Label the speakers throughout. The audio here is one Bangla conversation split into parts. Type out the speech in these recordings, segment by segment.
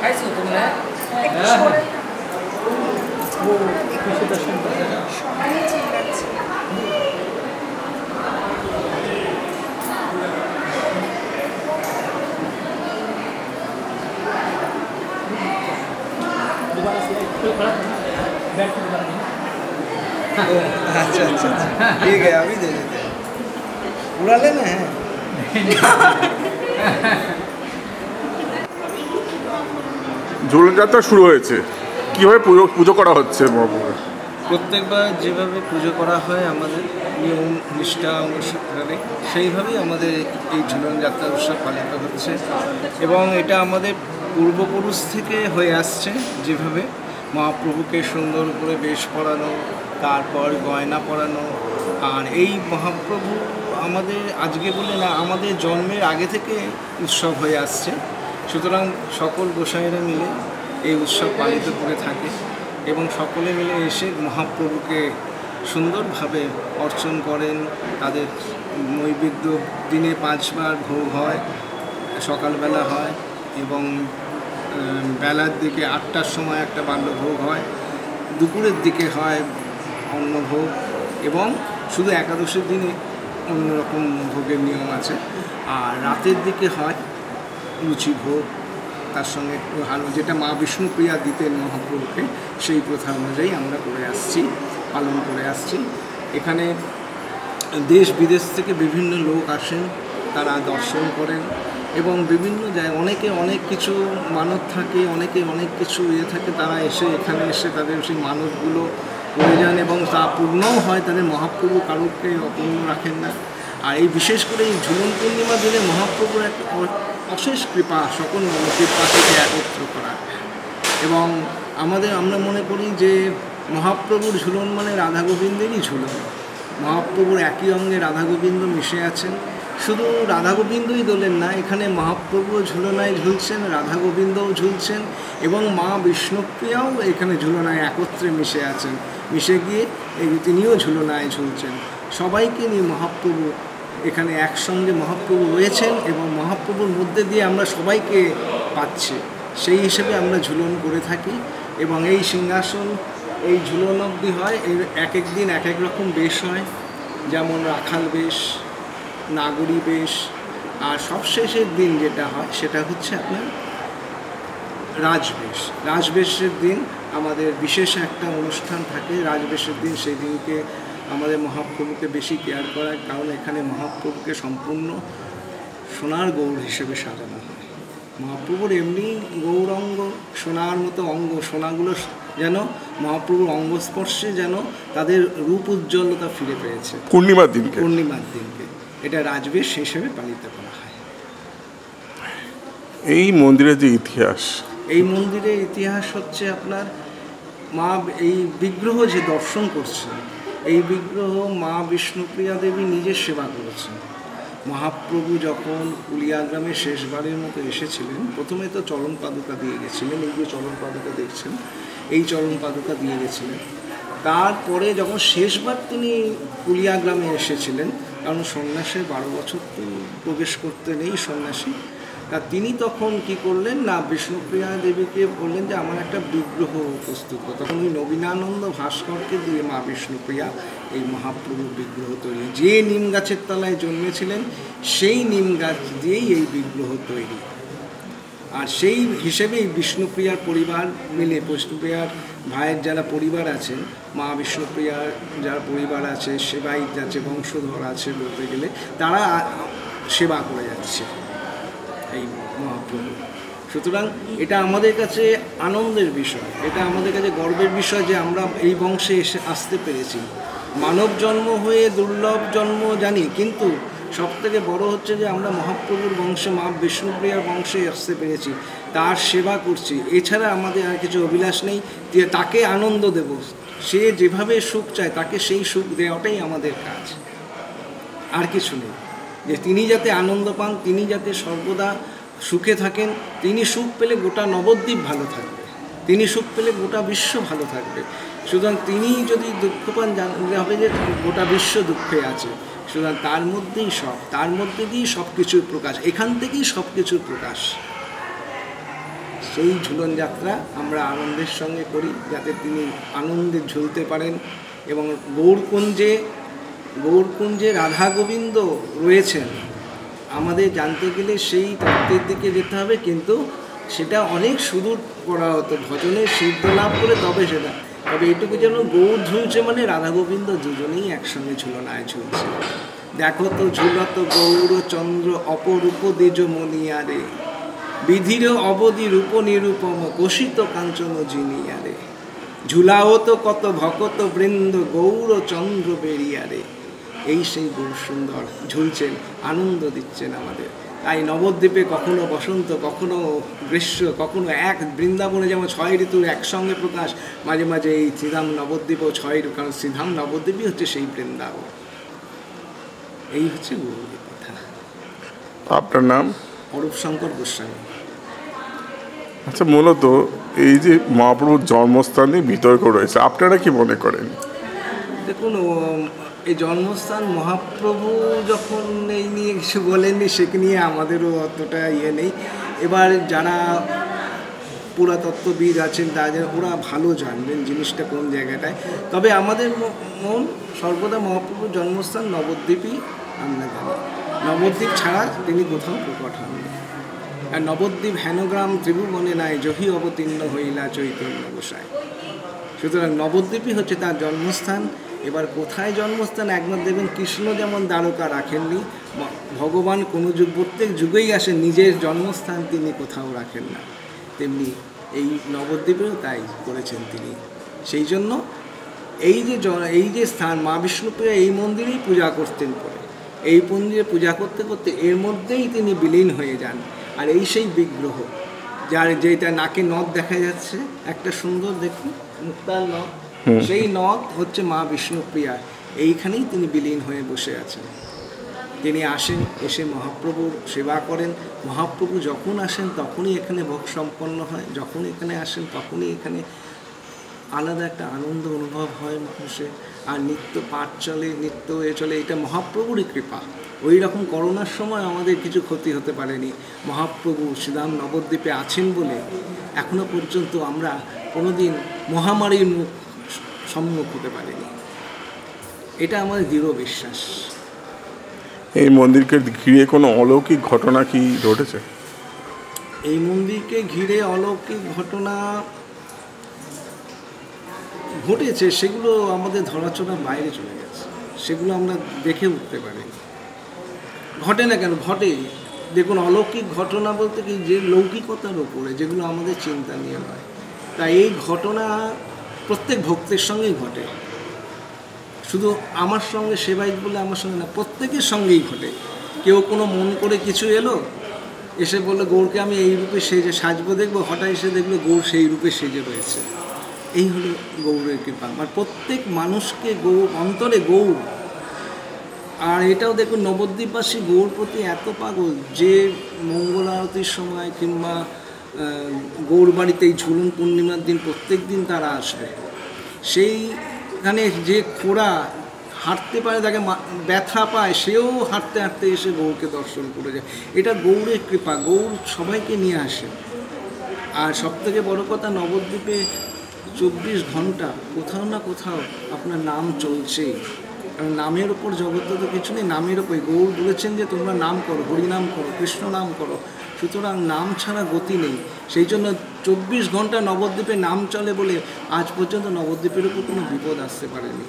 Speaker 1: अच्छा अच्छा ठीक है, अभी दे देते हैं, उड़ा लेना है।
Speaker 2: ঝুলনযাত্রা শুরু হয়েছে, কীভাবে পুজো করা হচ্ছে মহাপ্রভুর?
Speaker 1: প্রত্যেকবার যেভাবে পুজো করা হয় আমাদের নিয়ম নিষ্ঠা অনুসারে, সেইভাবেই আমাদের এই ঝুলন যাত্রা উৎসব পালিত হচ্ছে। এবং এটা আমাদের পূর্বপুরুষ থেকে হয়ে আসছে, যেভাবে মহাপ্রভুকে সুন্দর করে বেশ পরানো, তারপর গয়না পরানো। আর এই মহাপ্রভু আমাদের আজকে বলে না, আমাদের জন্মের আগে থেকে উৎসব হয়ে আসছে। সুতরাং সকল গোসাইরা মিলে এই উৎসব পালিত করে থাকে এবং সকলে মিলে এসে মহাপ্রভুকে সুন্দরভাবে অর্চন করেন। তাদের নৈবেদ্য দিনে 5 বার ভোগ হয়, সকালবেলা হয় এবং বেলার দিকে 8টার সময় একটা বাল্যভোগ হয়, দুপুরের দিকে হয় অন্নভোগ, এবং শুধু একাদশীর দিনে অন্যরকম ভোগের নিয়ম আছে। আর রাতের দিকে হয় লুচি ভোগ, তার সঙ্গে একটু আলু, যেটা মা বিষ্ণুপ্রিয়া দিতেন মহাপ্রভুকে, সেই প্রথা অনুযায়ী আমরা করে আসছি, পালন করে আসছি। এখানে দেশ বিদেশ থেকে বিভিন্ন লোক আসেন, তারা দর্শন করেন এবং বিভিন্ন জায়গায় অনেকে অনেক কিছু মানত থাকে, অনেকে অনেক কিছু থাকে, তারা এখানে এসে তাদের সেই মানতগুলো করে যান এবং তা পূর্ণও হয়। তাদের মহাপ্রভু কারোকে অপূর্ণ রাখেন না। আর এই বিশেষ করে এই ঝুলন পূর্ণিমা দিনে মহাপ্রভুর একটা অশেষ কৃপা, সকল কৃপাকে একত্র করা। এবং আমরা মনে করি যে মহাপ্রভুর ঝুলন মানে রাধা গোবিন্দেরই ঝুলন। মহাপ্রভুর একই অঙ্গে রাধা গোবিন্দ মিশে আছেন। শুধু রাধা গোবিন্দই দোলেন না, এখানে মহাপ্রভুও ঝুলনায় ঝুলছেন, রাধা গোবিন্দও ঝুলছেন এবং মা বিষ্ণুপ্রিয়াও এখানে ঝুলনায় একত্রে মিশে আছেন। মিশে গিয়ে তিনিও ঝুলনায় ঝুলছেন। সবাইকে নিয়ে মহাপ্রভু এখানে একসঙ্গে মহাপ্রভু রয়েছেন এবং মহাপ্রভুর মধ্যে দিয়ে আমরা সবাইকে পাচ্ছি। সেই হিসেবে আমরা ঝুলন করে থাকি এবং এই সিংহাসন, এই ঝুলন অবধি হয়। এর এক এক দিন এক এক রকম বেশ হয়, যেমন রাখাল বেশ, নাগরী বেশ, আর সবশেষের দিন যেটা হয় সেটা হচ্ছে আপনার রাজবেশ। রাজবেশের দিন আমাদের বিশেষ একটা অনুষ্ঠান থাকে রাজবেশের দিন। সেই দিনকে আমাদের মহাপ্রভুকে বেশি কেয়ার করার কারণ এখানে মহাপ্রভুকে সম্পূর্ণ সোনার গৌর হিসেবে সাজানো হয়। মহাপ্রভুর এমনি গৌরাঙ্গ, সোনার মতো অঙ্গ, সোনাগুলো যেন মহাপ্রভুর অঙ্গস্পর্শে যেন তাদের রূপ উজ্জ্বলতা ফিরে পেয়েছে।
Speaker 2: পূর্ণিমার দিনকে এটা রাজবেশ হিসেবে পালিত করা হয়। এই মন্দিরের যে ইতিহাস,
Speaker 1: এই মন্দিরের ইতিহাস হচ্ছে আপনার মা এই বিগ্রহ যে দর্শন করছেন, এই বিগ্রহ মা বিষ্ণুপ্রিয়া দেবী নিজের সেবা করেছেন। মহাপ্রভু যখন কুলিয়াগ্রামে শেষবারের মতো এসেছিলেন, প্রথমে তো চরণ পাদুকা দিয়ে গেছিলেন, এই যে চরণ পাদুকা দেখছেন, এই চরণ পাদুকা দিয়ে গেছিলেন। তারপরে যখন শেষবার তিনি কুলিয়াগ্রামে এসেছিলেন, কারণ সন্ন্যাসে 12 বছর তো প্রবেশ করতে নেই সন্ন্যাসী, তা তিনি তখন কি করলেন না, বিষ্ণুপ্রিয়া দেবীকে বললেন যে আমার একটা বিগ্রহ প্রস্তুত করো। তখন ওই নবীনানন্দ ভাস্করকে দিয়ে মা বিষ্ণুপ্রিয়া এই মহাপ্রভুর বিগ্রহ তৈরি, যে নিম গাছের তলায় জন্মেছিলেন সেই নিম গাছ দিয়েই এই বিগ্রহ তৈরি। আর সেই হিসেবেই বিষ্ণুপ্রিয়ার পরিবার মিলে, বিষ্ণুপ্রিয়ার ভাইয়ের যারা পরিবার আছেন, মা বিষ্ণুপ্রিয়ার যারা পরিবার আছে, সেবাই যাচ্ছে, বংশধর আছে বলতে গেলে, তারা সেবা করে যাচ্ছে এই মহাপ্রভু। সুতরাং এটা আমাদের কাছে আনন্দের বিষয়, এটা আমাদের কাছে গর্বের বিষয় যে আমরা এই বংশে এসে আসতে পেরেছি। মানব জন্ম হয়ে দুর্লভ জন্ম জানি, কিন্তু সবথেকে বড় হচ্ছে যে আমরা মহাপ্রভুর বংশে, মা বিষ্ণুপ্রিয়ার বংশে আসতে পেরেছি, তার সেবা করছি। এছাড়া আমাদের আর কিছু অভিলাষ নেই যে তাকে আনন্দ দেব, সে যেভাবে সুখ চায় তাকে সেই সুখ দেওয়াটাই আমাদের কাজ, আর কিছু নেই। যে তিনি যাতে আনন্দ পান, তিনি যাতে সর্বদা সুখে থাকেন। তিনি সুখ পেলে গোটা নবদ্বীপ ভালো থাকবে, তিনি সুখ পেলে গোটা বিশ্ব ভালো থাকবে। সুতরাং তিনি যদি দুঃখ পান, জানতে হবে যে গোটা বিশ্ব দুঃখে আছে। সুতরাং তার মধ্যেই সব, তার মধ্যে দিয়েই সব কিছুর প্রকাশ, এখান থেকেই সব কিছুর প্রকাশ।
Speaker 2: সেই ঝুলন যাত্রা আমরা আনন্দের সঙ্গে করি, যাতে তিনি আনন্দে ঝুলতে পারেন। এবং গৌরকুঞ্জে রাধা গোবিন্দ রয়েছেন, আমাদের জানতে গেলে সেই তত্ত্বের দিকে যেতে হবে, কিন্তু সেটা অনেক সুদূর করা হতো, ভজনের সিদ্ধ লাভ করে তবে সেটা। তবে এটুকু যেন গৌর ঝুলছে মানে রাধা গোবিন্দ দুজনেই একসঙ্গে ঝুলনায় ঝুলছে। দেখো তো ঝুলত গৌর চন্দ্র অপরূপ দ্বিজ মনিয়ারে, বিধির অবধি রূপ নিরূপম কোষিত কাঞ্চন জিনিয়ারে, ঝুলাও তো কত ভকত বৃন্দ গৌর চন্দ্র বেরিয়ারে। এই সেই গৌর সুন্দর ঝুলছেন, আনন্দ দিচ্ছেন আমাদের। তাই নবদ্বীপে কখনো বসন্ত, কখনো গ্রীষ্ম, কখনো এক বৃন্দাবনে যেমন 6 ঋতুর একসঙ্গে প্রকাশ, মাঝে মাঝে এই শ্রীধাম নবদ্বীপও 6 ঋতু, কারণ শ্রীধাম নবদ্বীপই হচ্ছে সেই বৃন্দাবন। এই হচ্ছে গৌরের কথা।
Speaker 3: আপনার নাম?
Speaker 2: অরূপ শঙ্কর গোস্বামী।
Speaker 3: আচ্ছা, মূলত এই যে মহাপ্রভুর জন্মস্থানে বিতর্ক রয়েছে, আপনারা কি মনে করেন?
Speaker 2: দেখুন, এই জন্মস্থান মহাপ্রভু যখন এই নিয়ে কিছু বলেননি, সে নিয়ে আমাদেরও অতটা নেই। এবার যারা পুরাতত্ত্ববিদ আছেন ওরা ভালো জানবেন জিনিসটা কোন জায়গাটায়। তবে আমাদের মন সর্বদা মহাপ্রভুর জন্মস্থান নবদ্বীপই আমরা জানি। নবদ্বীপ ছাড়া তিনি কোথাও প্রকট হননি। আর নবদ্বীপ হেনগ্রাম ত্রিভুবনে নাই, জহি অবতীর্ণ হইলা চৈতন্য গোসাই। সুতরাং নবদ্বীপই হচ্ছে তার জন্মস্থান। এবার কোথায় জন্মস্থান, একবার দেখবেন কৃষ্ণ যেমন দ্বারকা রাখেননি, ভগবান কোনো প্রত্যেক যুগেই আসেন, নিজের জন্মস্থান তিনি কোথাও রাখেন না, তেমনি এই নবদ্বীপেও তাই করেছেন তিনি। সেই জন্য এই যে স্থান, মা বিষ্ণুপ্রিয়া এই মন্দিরেই পূজা করতেন, পরে এই মন্দিরে পূজা করতে করতে এর মধ্যেই তিনি বিলীন হয়ে যান। আর এই সেই বিগ্রহ, যেটা নাকে নথ দেখা যাচ্ছে, একটা সুন্দর দেখুন মুক্তার নথ, সেই নথ হচ্ছে মা বিষ্ণুপ্রিয়া। এইখানেই তিনি বিলীন হয়ে বসে আছেন। তিনি আসেন, এসে মহাপ্রভুর সেবা করেন। মহাপ্রভু যখন আসেন তখনই এখানে ভোগ সম্পন্ন হয়, যখন এখানে আসেন তখনই এখানে আলাদা একটা আনন্দ অনুভব হয় মানুষের। আর নিত্য পাঠ চলে, নিত্য চলে, এটা মহাপ্রভুরই কৃপা। ওই রকম করোনার সময় আমাদের কিছু ক্ষতি হতে পারেনি। মহাপ্রভু শ্রীধাম নবদ্বীপে আছেন বলে এখনো পর্যন্ত আমরা কোনোদিন মহামারীর সম্মুখ হতে পারিনি, এটা আমাদের দৃঢ় বিশ্বাস।
Speaker 3: এই মন্দিরকে ঘিরে কোনো অলৌকিক ঘটনা কি ঘটেছে?
Speaker 2: এই মন্দিরকে ঘিরে অলৌকিক ঘটনা ঘটেছে, সেগুলো আমাদের ধরাছোঁয়ার বাইরে চলে গেছে, সেগুলো আমরা দেখে উঠতে পারি। ঘটে না কেন, ঘটে। দেখুন, অলৌকিক ঘটনা বলতে কি, যে লৌকিকতার ওপরে, যেগুলো আমাদের চিন্তা নিয়ে নয়। তাই এই ঘটনা প্রত্যেক ভক্তের সঙ্গেই ঘটে, শুধু আমার সঙ্গে সেবায়িত বলে আমার সঙ্গে না, প্রত্যেকের সঙ্গেই ঘটে। কেউ কোনো মন করে কিছু এলো, এসে বললো গৌরকে আমি এই রূপে সেজে সাজবো দেখবো, হঠাৎ এসে দেখলো গৌর সেই রূপে সেজে রয়েছে। এই হলো গৌরের কৃপা। আর প্রত্যেক মানুষকে গৌর অন্তরে গৌর। আর এটাও দেখুন, নবদ্বীপবাসী গৌর প্রতি এত পাগল যে মঙ্গল আরতির সময় কিংবা গৌর বাড়িতে এই ঝুলন পূর্ণিমার দিন প্রত্যেক দিন তারা আসবে। সেইখানে যে খোড়া হাঁটতে পারে, তাকে ব্যথা পায়, সেও হাঁটতে হাঁটতে এসে গৌরকে দর্শন করে যায়। এটা গৌরের কৃপা, গৌর সবাইকে নিয়ে আসে। আর সবথেকে বড় কথা, নবদ্বীপে 24 ঘন্টা কোথাও না কোথাও আপনার নাম চলছে। কারণ নামের ওপর জগৎ তো কিছু নেই, নামের ওপর গৌর বলেছেন যে তোমরা নাম করো, হরিনাম করো, কৃষ্ণ নাম করো। সুতরাং নাম ছাড়া গতি নেই। সেই জন্য 24 ঘন্টা নবদ্বীপে নাম চলে বলে আজ পর্যন্ত নবদ্বীপের উপর কোনো বিপদ আসতে পারেনি।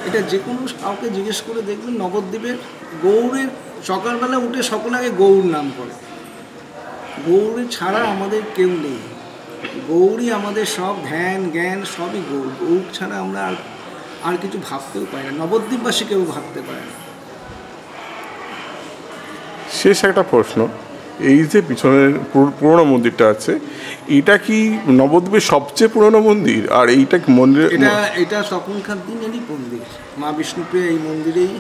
Speaker 2: এটা যে কোনো কাউকে জিজ্ঞেস করে দেখবেন, নবদ্বীপের গৌরের সকালবেলা উঠে সকলে আগে গৌর নাম করে। গৌর ছাড়া আমাদের কেউ নেই, গৌরই আমাদের সব, ধ্যান জ্ঞান সবই গৌর। গৌর ছাড়া আমরা আর কিছু ভাবতেও পারি না, নবদ্বীপবাসী কেউ ভাবতে পারে না।
Speaker 3: শেষ একটা প্রশ্ন, এই যে পিছনের পুরনো মন্দিরটা আছে, এটা কি নবদ্বীপের সবচেয়ে পুরনো মন্দির? আর এইটা মন্দির,
Speaker 2: এটা তখনকার দিনেরই মন্দির। মা বিষ্ণুপ্রিয়া এই মন্দিরেই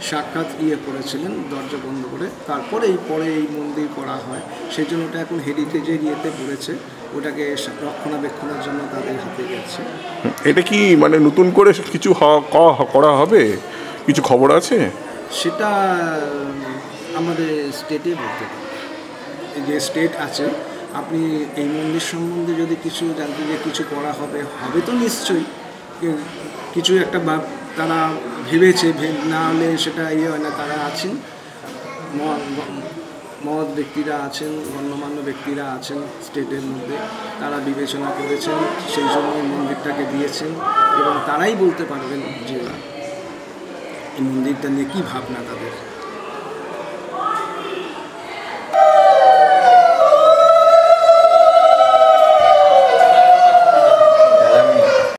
Speaker 2: সাক্ষাৎ করেছিলেন, দরজা বন্ধ করে। তারপরে পরে এই মন্দির করা হয়, সেই জন্য ওটা এখন হেরিটেজের পড়েছে। ওটাকে রক্ষণাবেক্ষণের জন্য তাদের হাতে গেছে।
Speaker 3: এটা কি মানে নতুন করে কিছু করা হবে, কিছু খবর আছে?
Speaker 2: সেটা আমাদের স্টেটে বলতে পারে, যে স্টেট আছে আপনি এই মন্দির সম্বন্ধে যদি কিছু জানতে যে কিছু করা হবে, হবে তো নিশ্চয়ই কিছু একটা তারা ভেবেছে, না হলে সেটা ইয়ে হয় না। তারা আছেন, মহৎ ব্যক্তিরা আছেন, গণ্যমান্য ব্যক্তিরা আছেন স্টেটের মধ্যে, তারা বিবেচনা করেছেন, সেই জন্যই মন্দিরটাকে দিয়েছেন এবং তারাই বলতে পারবেন যে এই মন্দিরটা নিয়ে কী ভাবনা তাদের।